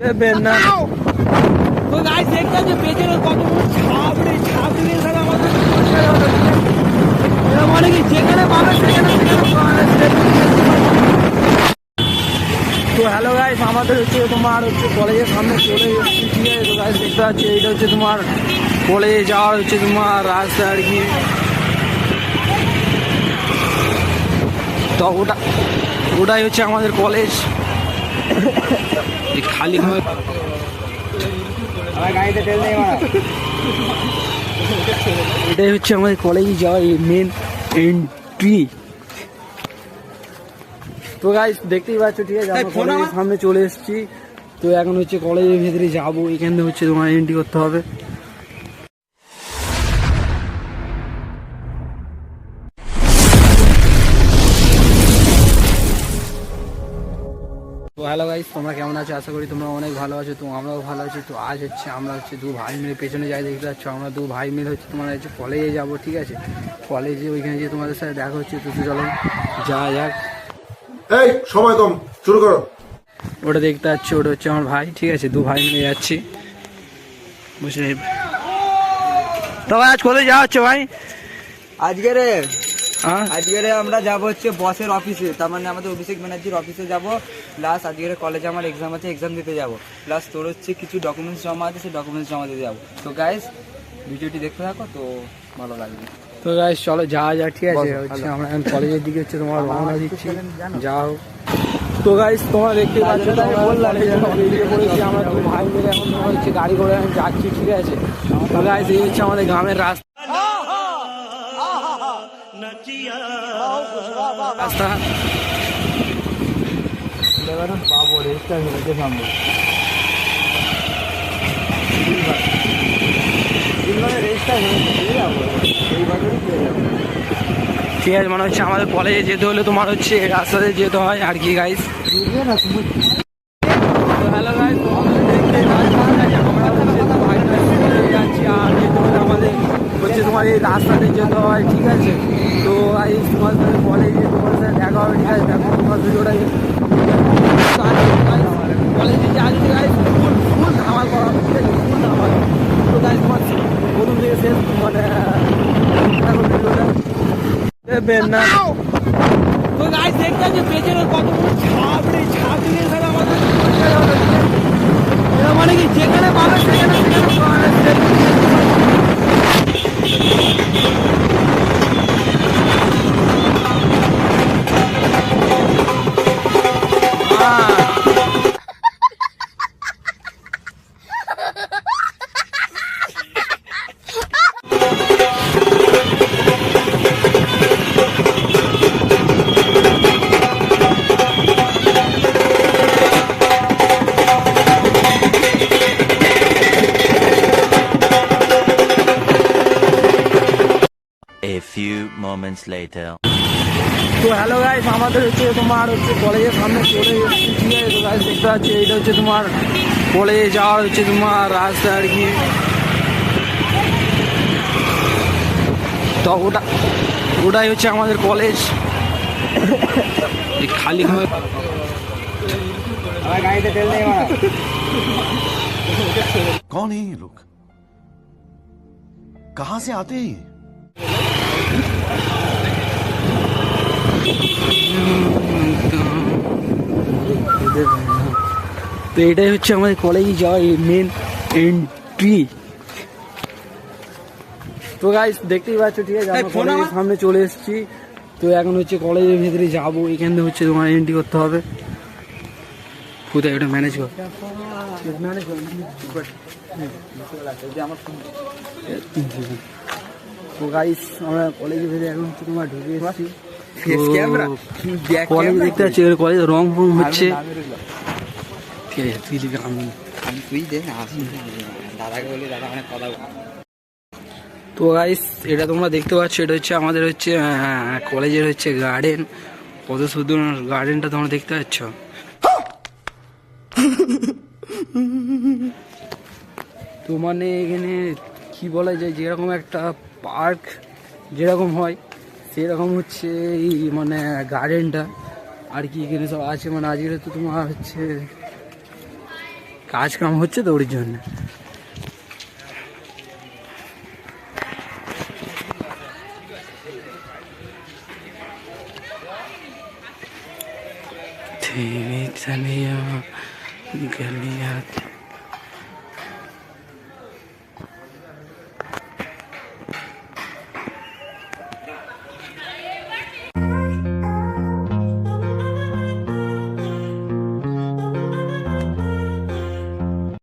দেবেন না। তো গাইস দেখতে যে পেছনে কতগুলো ছাবড়ি এখানে আমাদের মানে কি যেখানে পাবে সেখানে তো হ্যালো গাইস, আমাদের হচ্ছে তোমার হচ্ছে কলেজের সামনে চলে এসেছি, ঠিক আছে? তো গাইস দেখতে পাচ্ছি এইটা হচ্ছে তোমার কলেজে যাওয়ার হচ্ছে তোমার রাস্তা আর কি। তো ওটাই হচ্ছে আমাদের কলেজ। খালি এটাই হচ্ছে আমাদের কলেজে যাওয়ার মেন এন্ট্রি। তো গাইস দেখতেই পাচ্ছ, ঠিক আছে? আমরা কলেজের সামনে চলে এসেছি। তো এখন হচ্ছে কলেজের ভেতরে যাবো, এখানে হচ্ছে তোমার এন্ট্রি করতে হবে। তো হ্যালো গাইস, তোমরা কেমন আছো? আশা করি তোমরা অনেক ভালো আছো। তো আমরাও ভালো আছি। তো আজ হচ্ছে আমরা হচ্ছে দু ভাই মিলে পেছনে যাই, দেখতে পাচ্ছ আমরা দু ভাই মিলে হচ্ছে তোমার হচ্ছে কলেজে যাবো, ঠিক আছে? কলেজে ওইখানে যে তোমাদের সাথে দেখা হচ্ছে। তো চলো যা যাক। এই সময় কম, শুরু করো। ওটা দেখতে পাচ্ছি, ওটা হচ্ছে আমার ভাই, ঠিক আছে? দু ভাই মিলে যাচ্ছি, বুঝলে? তবে আজ কোথায় যাওয়া হচ্ছে ভাই? আজকে আমরা যাবো হচ্ছে বসের অফিসে, তার মানে আমাদের অভিষেক ব্যানার্জির অফিসে যাবো। প্লাস আজকে কলেজে আমার এক্সাম আছে, এক্সাম দিতে যাবো। প্লাস তোর হচ্ছে কিছু ডকুমেন্টস জমা আছে, সেই ডকুমেন্টস জমা দিতে যাবো। তো গাইস ভিডিওটি দেখতে থাকো, তো ভালো লাগবে। তো গাইস চলো যাওয়া যাক, ঠিক আছে? হচ্ছে আমরা এখন কলেজের দিকে হচ্ছে তোমার রওনা দিচ্ছি, যাও। তো গাইস তোমরা দেখতে পাচ্ছ, আমরা দু ভাই মিলে এখন তোমার হচ্ছে গাড়ি করে আমি যাচ্ছি, ঠিক আছে? তো গাইস এই হচ্ছে আমাদের গ্রামের রাস্তা। ঠিক আছে, মানে হচ্ছে আমাদের কলেজে যেতে হলে তোমার হচ্ছে রাস্তাতে যেতে হয় আর কি গাইস। হ্যালো গাইস, যাচ্ছি আর যেতে হলে আমাদের হচ্ছে তোমার এই রাস্তাতে যেতে হয়, ঠিক আছে? তো গাইস তোমার সাথে কলেজে তোমার সাথে দেখা হবে, ঠিক আছে? দেখো তোমার ভিডিওটাই কলেজে যা যদি গাইস ফুল ধামাল করা হবে, ঠিক আছে? ফুল ধামাল। তো গাইস তোমার প্রথম থেকে শেষ মানে দেখো ভিডিওটা দেবেন না। তো গাইস দেখতে যে পেছনে কতগুলো ছাবড়ি এখানে আমাদের মানে কি যেখানে পাবে সেখানে A few moments later. তো হ্যালো গাইস, আমাদের হচ্ছে তোমার হচ্ছে কলেজের সামনে চলে এসেছি, ঠিক আছে? তো গাইস দেখতে পাচ্ছি এইটা হচ্ছে তোমার কলেজে যাওয়ার হচ্ছে তোমার রাস্তা আর কি। তো ওটাই হচ্ছে আমাদের কলেজ। খালি গাড়িতে তেল নেই। कौन है ये लोग? कहां से आते हैं? তো এটাই হচ্ছে আমাদের কলেজে যাওয়ার মেন এন্ট্রি। তো গাইস দেখতেই পাচ্ছ, ঠিক আছে? আমরা কলেজের সামনে চলে এসেছি। তো এখন হচ্ছে কলেজের ভেতরে যাবো, এখানে হচ্ছে তোমার এন্ট্রি করতে হবে। কোথায় এটা ম্যানেজ কর। তো গাইস আমরা কলেজের ভেতরে এখন হচ্ছে তোমার ঢুকে এসেছি। কলেজ দেখতে পাচ্ছি, কলেজে রং ফং হচ্ছে, ঠিক আছে? তুই লিখে তুই দে না, দাদাকে বলি, দাদা অনেক কথা। তো গাইস এটা তোমরা দেখতে পাচ্ছ, এটা হচ্ছে আমাদের হচ্ছে কলেজের হচ্ছে গার্ডেন। কত সুন্দর গার্ডেনটা তোমরা দেখতে পাচ্ছ। তো মানে এখানে কি বলা যায়, যেরকম একটা পার্ক যেরকম হয় সেরকম হচ্ছে এই মানে গার্ডেনটা আর কি। এখানে সব আছে, মানে আজকে তো তোমার হচ্ছে কাজ কাম হচ্ছে তো ওর জন্য। गलियां